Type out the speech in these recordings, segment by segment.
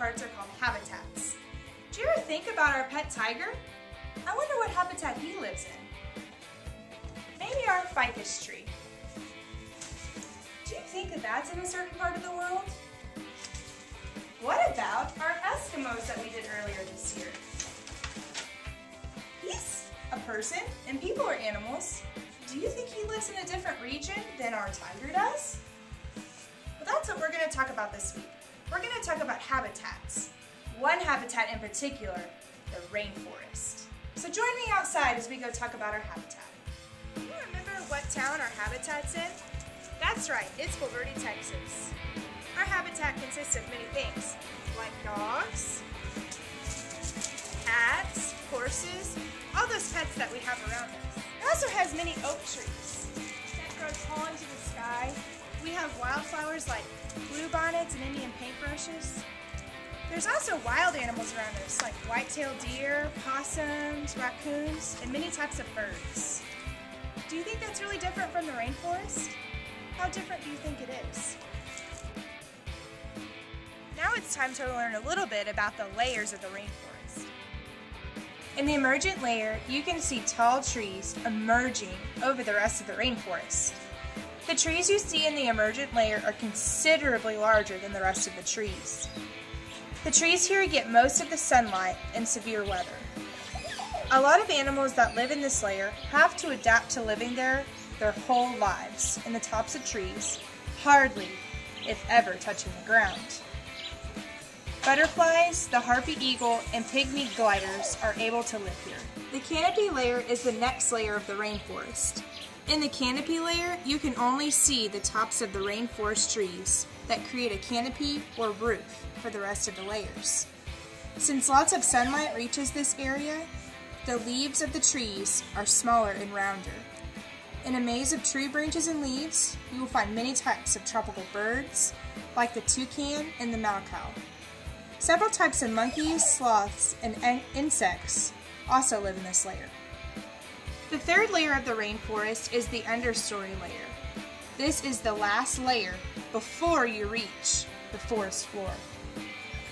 parts are called habitats. Do you ever think about our pet tiger? I wonder what habitat he lives in. Maybe our ficus tree. Do you think that that's in a certain part of the world? What about our Eskimos that we did earlier this year? He's a person, and people are animals. Do you think he lives in a different region than our tiger does? Well, that's what we're going to talk about this week. We're going to talk about habitats. One habitat in particular, the rainforest. So join me outside as we go talk about our habitat. Do you remember what town our habitat's in? That's right, it's Bulverde, Texas. Our habitat consists of many things, like dogs, cats, horses, all those pets that we have around us. It also has many oak trees that grow tall into the sky. We have wildflowers like bluebonnets and Indian paintbrushes. There's also wild animals around us like white-tailed deer, possums, raccoons, and many types of birds. Do you think that's really different from the rainforest? How different do you think it is? Now it's time to learn a little bit about the layers of the rainforest. In the emergent layer, you can see tall trees emerging over the rest of the rainforest. The trees you see in the emergent layer are considerably larger than the rest of the trees. The trees here get most of the sunlight in severe weather. A lot of animals that live in this layer have to adapt to living there their whole lives in the tops of trees, hardly, if ever, touching the ground. Butterflies, the harpy eagle, and pygmy gliders are able to live here. The canopy layer is the next layer of the rainforest. In the canopy layer, you can only see the tops of the rainforest trees that create a canopy or roof for the rest of the layers. Since lots of sunlight reaches this area, the leaves of the trees are smaller and rounder. In a maze of tree branches and leaves, you will find many types of tropical birds, like the toucan and the malcow. Several types of monkeys, sloths, and insects also live in this layer. The third layer of the rainforest is the understory layer. This is the last layer before you reach the forest floor.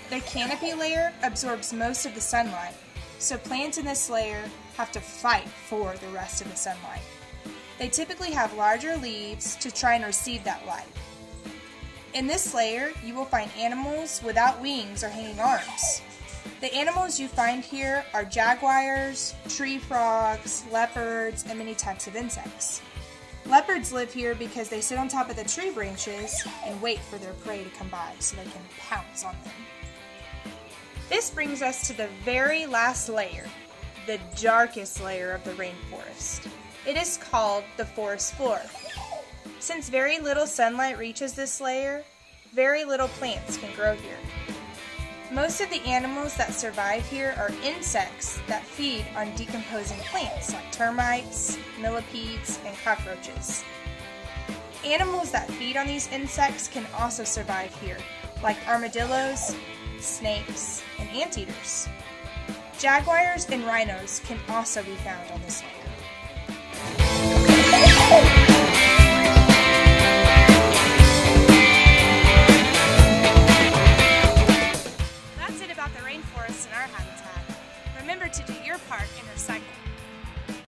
The canopy layer absorbs most of the sunlight, so plants in this layer have to fight for the rest of the sunlight. They typically have larger leaves to try and receive that light. In this layer, you will find animals without wings or hanging arms. The animals you find here are jaguars, tree frogs, leopards, and many types of insects. Leopards live here because they sit on top of the tree branches and wait for their prey to come by so they can pounce on them. This brings us to the very last layer, the darkest layer of the rainforest. It is called the forest floor. Since very little sunlight reaches this layer, very little plants can grow here. Most of the animals that survive here are insects that feed on decomposing plants like termites, millipedes, and cockroaches. Animals that feed on these insects can also survive here, like armadillos, snakes, and anteaters. Jaguars and rhinos can also be found on this layer.